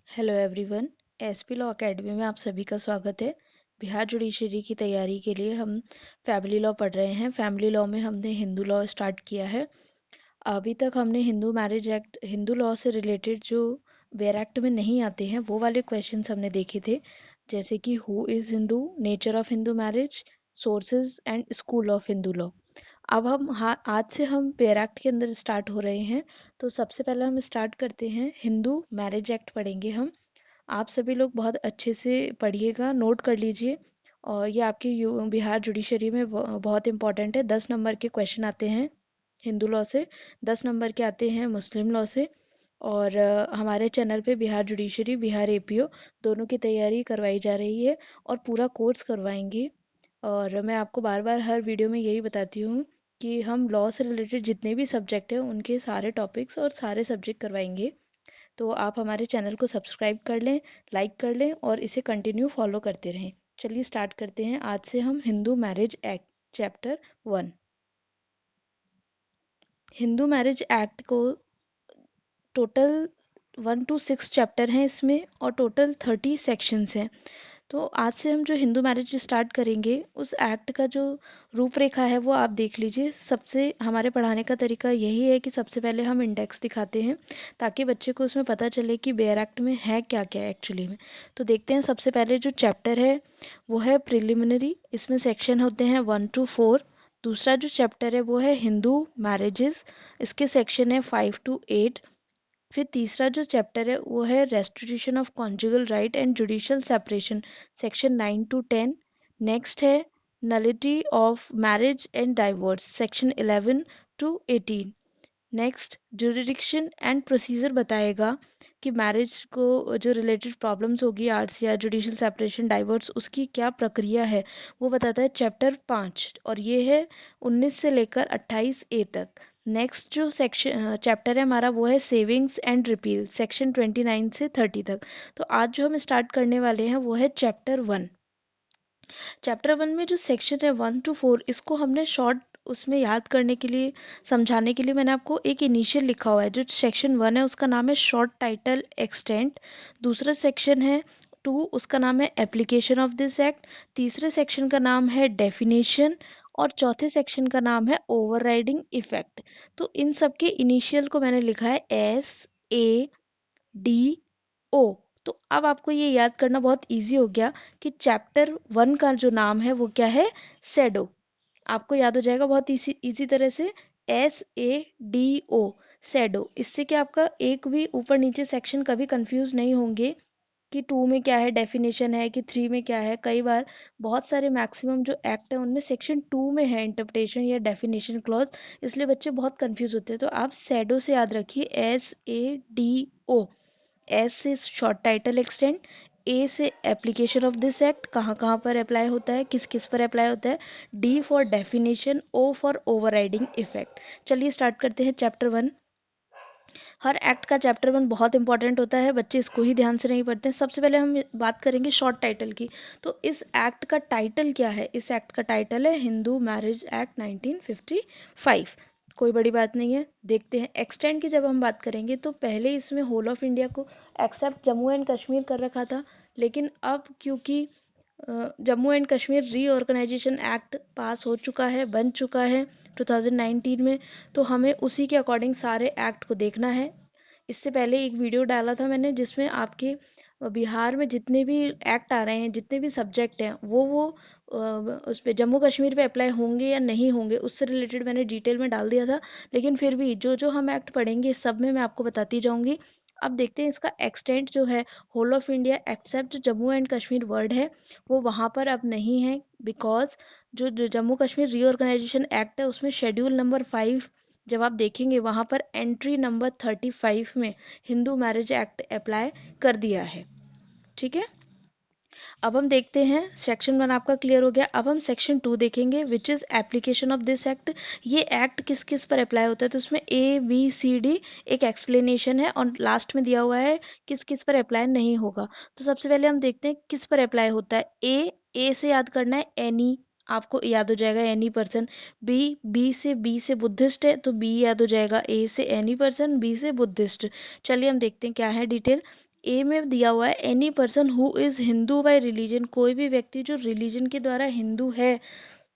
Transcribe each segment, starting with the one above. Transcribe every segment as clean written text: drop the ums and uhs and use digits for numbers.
Hello everyone. SP law academy में आप सभी का स्वागत है। बिहार जुडिशरी की तैयारी के लिए हम फैमिली लॉ पढ़ रहे हैं। फैमिली लॉ में हमने हिंदू लॉ स्टार्ट किया है। अभी तक हमने Hindu marriage act, Hindu law से रिलेटेड जो वेयर एक्ट में नहीं आते हैं वो वाले क्वेश्चंस हमने देखे थे, जैसे कि who is Hindu, nature of Hindu marriage, sources and school of Hindu law. अब आज से हम वेयर एक्ट के अंदर स्टार्ट हो रहे हैं। तो सबसे पहले हम स्टार्ट करते हैं, हिंदू मैरिज एक्ट पढ़ेंगे हम। आप सभी लोग बहुत अच्छे से पढ़िएगा, नोट कर लीजिए। और ये आपके बिहार जुडिशरी में बहुत इंपॉर्टेंट है। 10 नंबर के क्वेश्चन आते हैं हिंदू लॉ से, 10 नंबर के आते हैं मुस्लिम लॉ से। और हमारे चैनल पे बिहार जुडिशरी, बिहार एपीओ दोनों की तैयारी करवाई जा रही है और पूरा कोर्स करवाएंगे। और मैं आपको बार बार हर वीडियो में यही बताती हूँ कि हम लॉ से रिलेटेड जितने भी सब्जेक्ट हैं उनके सारे टॉपिक्स और सारे सब्जेक्ट करवाएंगे। तो आप हमारे चैनल को सब्सक्राइब कर लें, लाइक कर लें और इसे कंटिन्यू फॉलो करते रहें। चलिए स्टार्ट करते हैं। आज से हम Hindu marriage act chapter 1, Hindu marriage act को टोटल 1 to 6 चैप्टर हैं इसमें और टोटल 30 सेक्शंस हैं। तो आज से हम जो हिंदू मैरिज स्टार्ट करेंगे उस एक्ट का जो रूपरेखा है वो आप देख लीजिए। सबसे हमारे पढ़ाने का तरीका यही है कि सबसे पहले हम इंडेक्स दिखाते हैं ताकि बच्चे को उसमें पता चले कि बेयर एक्ट में है क्या क्या एक्चुअली में। तो देखते हैं, सबसे पहले जो चैप्टर है वो है प्रिलिमिनरी। इसमें सेक्शन होते हैं 1 to 4। दूसरा जो चैप्टर है वो है हिंदू मैरिजेस, इसके सेक्शन है 5 to 8। फिर तीसरा जो चैप्टर है वो है restitution of conjugal right and judicial separation, section 9 to 10। Next है nullity of marriage and divorce, section 11 to 18। Next jurisdiction and procedure बताएगा कि मैरिज को जो रिलेटेड प्रॉब्लम्स होगी, आर्ट्स या जुडिशियल सेपरेशन, डाइवोर्स, उसकी क्या प्रक्रिया है वो बताता है चैप्टर 5। और ये है 19 से लेकर 28A तक। नेक्स्ट जो सेक्शन चैप्टर है हमारा वो है सेविंग्स एंड रिपील, सेक्शन 29 से 30 तक। तो आज जो हम स्टार्ट करने वाले हैं वो है चैप्टर 1। चैप्टर 1 में जो सेक्शन है 1 to 4, इसको हमने शॉर्ट उसमें याद करने के लिए, समझाने के लिए मैंने आपको एक इनिशियल लिखा हुआ है। जो सेक्शन 1 है उसका नाम है शॉर्ट टाइटल एक्सटेंट। दूसरा सेक्शन है 2, उसका नाम है एप्लीकेशन ऑफ दिस एक्ट। तीसरे सेक्शन का नाम है डेफिनेशन और चौथे सेक्शन का नाम है ओवरराइडिंग इफेक्ट। तो इन सब के इनिशियल को मैंने लिखा है SADO। तो अब आपको ये याद करना बहुत इजी हो गया कि चैप्टर 1 का जो नाम है वो क्या है, सेडो। आपको याद हो जाएगा बहुत इजी इजी तरह से, SADO, सेडो। इससे क्या आपका एक भी ऊपर नीचे सेक्शन कभी कंफ्यूज नहीं होंगे कि 2 में क्या है डेफिनेशन है, कि 3 में क्या है। कई बार बहुत सारे मैक्सिमम जो एक्ट है उनमें सेक्शन 2 में है इंटरप्रिटेशन या डेफिनेशन क्लॉज, इसलिए बच्चे बहुत कंफ्यूज होते हैं। तो आप सेडो से याद रखिए, SADO। एस से शॉर्ट टाइटल एक्सटेंड, ए से एप्लीकेशन ऑफ दिस एक्ट, कहाँ कहाँ पर अप्लाई होता है, किस किस पर अप्लाई होता है, D for definition, O for overriding effect. चलिए स्टार्ट करते हैं चैप्टर 1। हर एक्ट का चैप्टर 1 बहुत इंपॉर्टेंट होता है, बच्चे इसको ही ध्यान से नहीं पढ़ते हैं। सबसे पहले हम बात करेंगे शॉर्ट टाइटल की। तो इस एक्ट का टाइटल क्या है? इस एक्ट का टाइटल है हिंदू मैरिज एक्ट 1955। कोई बड़ी बात नहीं है। देखते हैं एक्सटेंड की। जब हम बात करेंगे तो पहले इसमें होल ऑफ इंडिया को एक्सेप्ट जम्मू एंड कश्मीर कर रखा था, लेकिन अब क्योंकि Jammu and Kashmir reorganisation act pass हो चुका है, बन चुका है 2019 में, तो हमें उसी के अकॉर्डिंग सारे एक्ट को देखना है। इससे पहले एक वीडियो डाला था मैंने जिसमें आपके बिहार में जितने भी एक्ट आ रहे हैं, जितने भी सब्जेक्ट हैं, वो उस पे जम्मू कश्मीर पे अप्लाई होंगे या नहीं होंगे उससे रिलेटेड मैंने डिटेल में डाल दिया था। लेकिन फिर भी जो जो हम एक्ट पढ़ेंगे सब में मैं आपको बताती जाऊंगी। अब देखते हैं इसका एक्सटेंट जो है, होल ऑफ इंडिया एक्सेप्ट जो जम्मू एंड कश्मीर वर्ड है वो वहाँ पर अब नहीं है, बिकॉज जो जम्मू कश्मीर रीऑर्गेनाइजेशन एक्ट है उसमें शेड्यूल नंबर 5 जब आप देखेंगे वहाँ पर एंट्री नंबर 35 में हिंदू मैरिज एक्ट अप्लाई कर दिया है। ठीक है। अब हम देखते हैं, सेक्शन 1 आपका क्लियर हो गया। अब हम सेक्शन 2 देखेंगे, which is application of this act. ये एक्ट किस किस पर अप्लाई होता है, तो उसमें ABCD एक एक्सप्लेनेशन है और लास्ट में दिया हुआ है किस किस पर अप्लाई नहीं होगा। तो सबसे पहले हम देखते हैं किस पर अप्लाई होता है। ए से याद करना है एनी, आपको याद हो जाएगा एनी पर्सन। बी से बुद्धिस्ट है तो बी याद हो जाएगा। ए से एनी पर्सन, बी से बुद्धिस्ट। चलिए हम देखते हैं क्या है डिटेल। ए में दिया हुआ है any person who is Hindu bye religion, कोई भी व्यक्ति जो रिलीजन के द्वारा हिंदू है,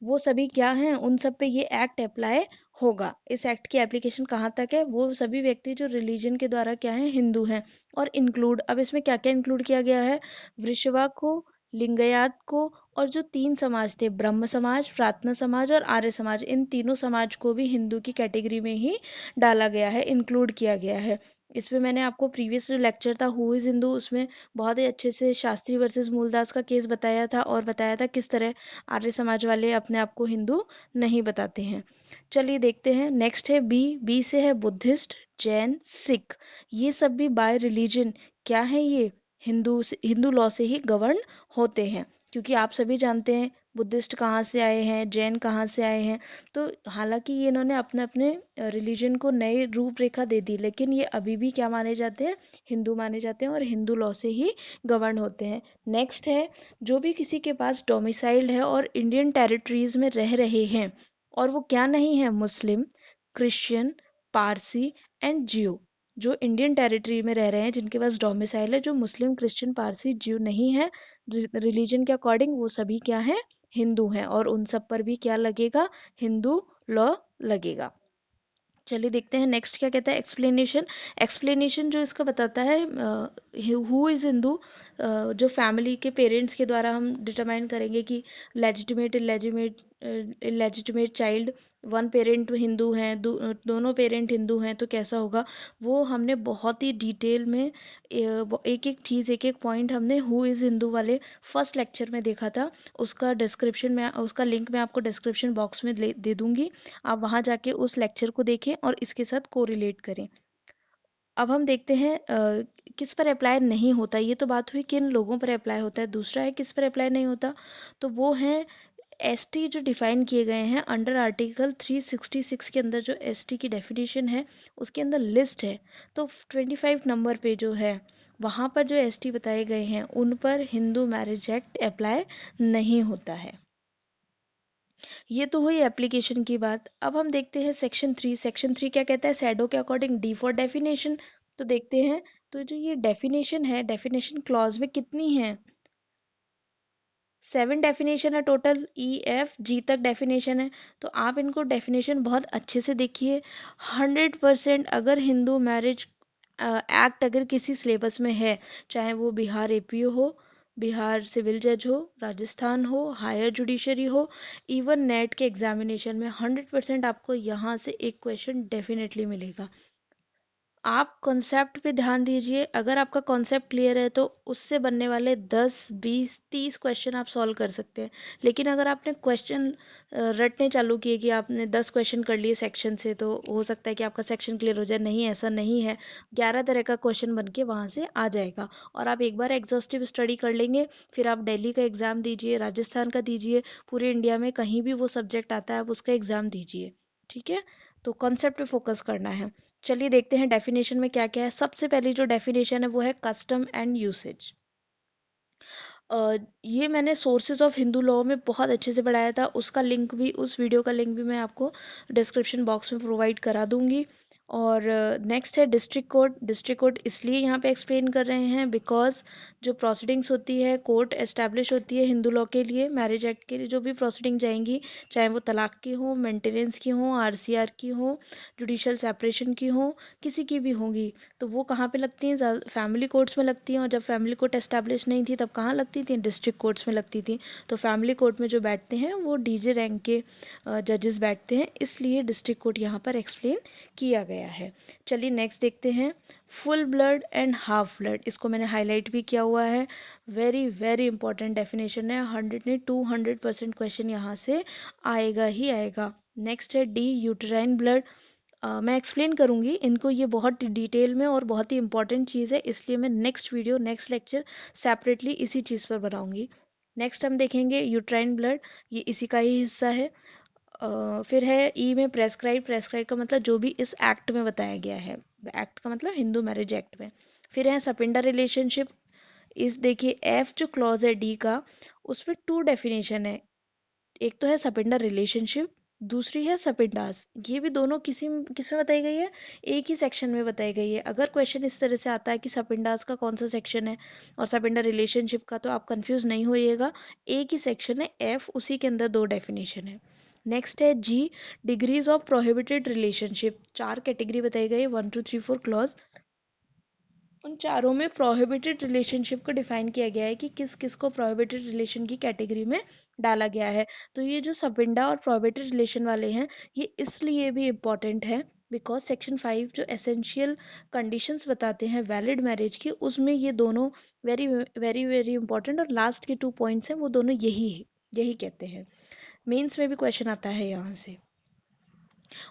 वो सभी क्या हैं, उन सब पे ये एक्ट अप्लाई होगा। इस एक्ट की एप्लीकेशन कहाँ तक है, वो सभी व्यक्ति जो रिलीजन के द्वारा क्या है, हिंदू हैं। और इंक्लूड, अब इसमें क्या क्या इंक्लूड किया गया है, वृषभा को, लिंगायत को, और जो तीन समाज थे, ब्रह्म समाज, प्रार्थना समाज और आर्य समाज, इन तीनों समाज को भी हिंदू की कैटेगरी में ही डाला गया है, इंक्लूड किया गया है। इसमें मैंने आपको प्रीवियस जो लेक्चर था हु इज़ हिंदू, उसमें बहुत ही अच्छे से शास्त्री वर्सेस मूलदास का केस बताया था, और बताया था किस तरह आर्य समाज वाले अपने आप को हिंदू नहीं बताते हैं। चलिए देखते हैं, नेक्स्ट है बी। बी से है बुद्धिस्ट, जैन, सिख। ये सब भी बाय रिलीजन क्या है, ये हिंदू लॉ से ही गवर्न होते हैं। क्योंकि आप सभी जानते हैं बुद्धिस्ट कहाँ से आए हैं, जैन कहाँ से आए हैं। तो हालांकि ये इन्होंने अपने अपने रिलीजन को नई रूपरेखा दे दी, लेकिन ये अभी भी क्या माने जाते हैं, हिंदू माने जाते हैं, और हिंदू लॉ से ही गवर्न होते हैं। नेक्स्ट है, जो भी किसी के पास डोमिसाइल्ड है और इंडियन टेरिटरीज में रह रहे हैं, और वो क्या नहीं है, मुस्लिम, क्रिश्चियन, पारसी एंड ज्यू। जो इंडियन टेरिटरी में रह रहे हैं, जिनके पास डोमिसाइल है, जो मुस्लिम, क्रिश्चियन, पारसी, ज्यू नहीं है रिलीजन के अकॉर्डिंग, वो सभी क्या हैं, हिंदू हैं, और उन सब पर भी क्या लगेगा, हिंदू लॉ लगेगा। चलिए देखते हैं नेक्स्ट क्या कहता है, एक्सप्लेनेशन। एक्सप्लेनेशन जो इसका बताता है हु इज़ हिंदू, जो फैमिली के पेरेंट्स के द्वारा हम डिटरमाइन करेंगे कि legitimate illegitimate child, one parent Hindu हैं, दोनों पेरेंट हिंदू हैं, तो कैसा होगा, वो हमने बहुत ही डिटेल में एक एक चीज़, एक एक पॉइंट हमने हु इज़ हिंदू वाले फर्स्ट लेक्चर में देखा था। उसका डिस्क्रिप्शन में, उसका लिंक मैं आपको डिस्क्रिप्शन बॉक्स में दे दूंगी। आप वहाँ जाके उस लेक्चर को देखें और इसके साथ कोरिलेट करें। अब हम देखते हैं किस पर अप्लाई नहीं होता। ये तो बात हुई किन लोगों पर अप्लाई होता है, दूसरा है किस पर अप्लाई नहीं होता। तो वो हैं एसटी, जो डिफाइन किए गए हैं अंडर आर्टिकल 366 के अंदर, जो एसटी की डेफिनेशन है उसके अंदर लिस्ट है। तो 25 नंबर पे जो है, वहाँ पर जो एसटी बताए गए हैं उन पर हिंदू मैरिज एक्ट अप्लाई नहीं होता है। ये तो हुई एप्लीकेशन की बात। अब हम देखते हैं सेक्शन 3। सेक्शन 3 क्या कहता है, सैडो के अकॉर्डिंग डी फॉर डेफिनेशन। तो देखते हैं, तो जो ये डेफिनेशन है, डेफिनेशन क्लॉज में कितनी है, 7 डेफिनेशन है टोटल, E F G तक डेफिनेशन है। तो आप इनको डेफिनेशन बहुत अच्छे से देखिए। 100% अगर हिंदू मैरिज एक्ट अगर किसी सिलेबस में है, चाहे वो बिहार APO हो, बिहार सिविल जज हो, राजस्थान हो, हायर जुडिशरी हो, इवन नेट के एग्जामिनेशन में 100% आपको यहाँ से एक क्वेश्चन डेफिनेटली मिलेगा। आप कॉन्सेप्ट पे ध्यान दीजिए। अगर आपका कॉन्सेप्ट क्लियर है तो उससे बनने वाले 10 20 30 क्वेश्चन आप सॉल्व कर सकते हैं। लेकिन अगर आपने क्वेश्चन रटने चालू किए कि आपने 10 क्वेश्चन कर लिए सेक्शन से, तो हो सकता है कि आपका सेक्शन क्लियर हो जाए। नहीं, ऐसा नहीं है। 11 तरह का क्वेश्चन बन के वहाँ से आ जाएगा, और आप एक बार एग्जॉस्टिव स्टडी कर लेंगे, फिर आप दिल्ली का एग्ज़ाम दीजिए, राजस्थान का दीजिए, पूरे इंडिया में कहीं भी वो सब्जेक्ट आता है आप उसका एग्ज़ाम दीजिए। ठीक है, तो कॉन्सेप्ट पे फोकस करना है। चलिए देखते हैं डेफिनेशन में क्या क्या है। सबसे पहली जो डेफिनेशन है वो है कस्टम एंड यूसेज। ये मैंने सोर्सेज ऑफ हिंदू लॉ में बहुत अच्छे से पढ़ाया था, उसका लिंक भी, उस वीडियो का लिंक भी मैं आपको डिस्क्रिप्शन बॉक्स में प्रोवाइड करा दूंगी। और नेक्स्ट है डिस्ट्रिक्ट कोर्ट। डिस्ट्रिक्ट कोर्ट इसलिए यहाँ पे एक्सप्लेन कर रहे हैं बिकॉज जो प्रोसीडिंग्स होती है, कोर्ट एस्टैब्लिश होती है हिंदू लॉ के लिए, मैरिज एक्ट के लिए जो भी प्रोसीडिंग जाएंगी, चाहे वो तलाक की हो, मेंटेनेंस की हो, RCR की हो, जुडिशल सेपरेशन की हो, किसी की भी होंगी, तो वो कहाँ पे लगती हैं, फैमिली कोर्ट्स में लगती हैं। और जब फैमिली कोर्ट एस्टैब्लिश नहीं थी तब कहाँ लगती थी, डिस्ट्रिक्ट कोर्ट्स में लगती थी। तो फैमिली कोर्ट में जो बैठते हैं वो DG रैंक के जजेस बैठते हैं, इसलिए डिस्ट्रिक्ट कोर्ट यहाँ पर एक्सप्लेन किया गया है। चलिए नेक्स्ट देखते हैं, full blood and half blood. इसको मैंने हाईलाइट भी किया हुआ है, वेरी वेरी इंपॉर्टेंट डेफिनेशन है। 100 नहीं 200% क्वेश्चन यहाँ से आएगा ही आएगा। नेक्स्ट है डी, यूटेराइन ब्लड। मैं एक्सप्लेन करूँगी इनको, ये बहुत डिटेल में और बहुत ही इंपॉर्टेंट चीज़ है, इसलिए मैं next video, next lecture separately इसी चीज़ पर बनाऊँगी। नेक्स्ट हम देखेंगे यूट्राइन ब्लड, ये इसी का ही हिस्सा है। फिर है ई में प्रेस्क्राइब। प्रेस्क्राइब का मतलब जो भी इस एक्ट में बताया गया है, एक्ट का मतलब हिंदू मैरिज एक्ट में। फिर है सपिंडा रिलेशनशिप। इस देखिए F जो क्लॉज है D का, उसमें 2 डेफिनेशन है। एक तो है सपिंडा रिलेशनशिप, दूसरी है सपिंडास। ये भी दोनों किसमें बताई गई है, एक ही सेक्शन में बताई गई है। अगर क्वेश्चन इस तरह से आता है कि सपिंडास का कौन सा सेक्शन है और सपिंडा रिलेशनशिप का, तो आप कंफ्यूज नहीं होइएगा, एक ही सेक्शन है। एफ, उसी के अंदर दो डेफिनेशन है। नेक्स्ट है जी, डिग्रीज ऑफ प्रोहिबिटेड रिलेशनशिप। चार कैटेगरी बताई गई, 1 2 3 4 क्लॉज। उन चारों में प्रोहिबिटेड रिलेशनशिप को डिफाइन किया गया है कि किस किस को प्रोहिबिटेड रिलेशन की कैटेगरी में डाला गया है। तो ये जो सबिंडा और प्रोहिबिटेड रिलेशन वाले हैं, ये इसलिए भी इम्पॉर्टेंट है बिकॉज सेक्शन 5 जो एसेंशियल कंडीशंस बताते हैं वैलिड मैरिज की, उसमें ये दोनों वेरी वेरी वेरी इंपॉर्टेंट, और लास्ट के 2 पॉइंट्स हैं वो दोनों यही कहते हैं। मेंस में भी क्वेश्चन आता है यहाँ से,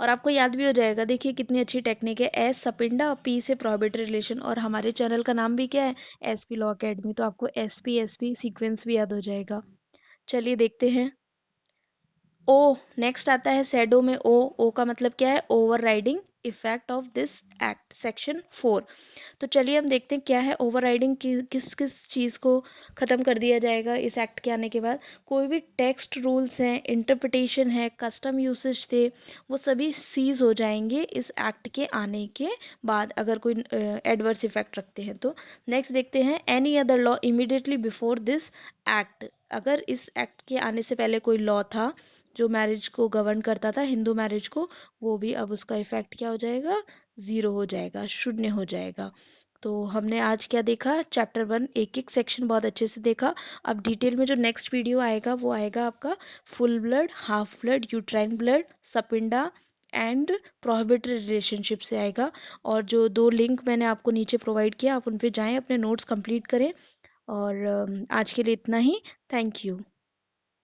और आपको याद भी हो जाएगा। देखिए कितनी अच्छी टेक्निक है, एस सपिंडा, पी से प्रोहिबिटेड रिलेशन, और हमारे चैनल का नाम भी क्या है, एसपी लॉ अकेडमी, तो आपको एसपी सीक्वेंस भी याद हो जाएगा। चलिए देखते हैं। ओ, नेक्स्ट आता है सैडो में ओ का मतलब क्या है, overriding effect of this act, section 4। तो चलिए हम देखते हैं क्या है ओवरराइडिंग, किस किस चीज़ को ख़त्म कर दिया जाएगा इस एक्ट के आने के बाद। कोई भी टेक्स्ट रूल्स हैं, इंटरप्रिटेशन है, कस्टम यूसेज थे, वो सभी सीज हो जाएंगे इस एक्ट के आने के बाद, अगर कोई एडवर्स इफेक्ट रखते हैं तो। नेक्स्ट देखते हैं any other law immediately before this act. अगर इस एक्ट के आने से पहले कोई लॉ था जो मैरिज को गवर्न करता था, हिंदू मैरिज को, वो भी अब उसका इफेक्ट क्या हो जाएगा, ज़ीरो हो जाएगा, शून्य हो जाएगा। तो हमने आज क्या देखा, चैप्टर 1 एक एक सेक्शन बहुत अच्छे से देखा। अब डिटेल में जो नेक्स्ट वीडियो आएगा वो आएगा आपका full blood, half blood, uterine blood, सपिंडा and prohibited relationship से आएगा। और जो दो लिंक मैंने आपको नीचे प्रोवाइड किया, आप उन पे जाएं, अपने नोट्स कंप्लीट करें। और आज के लिए इतना ही। Thank you.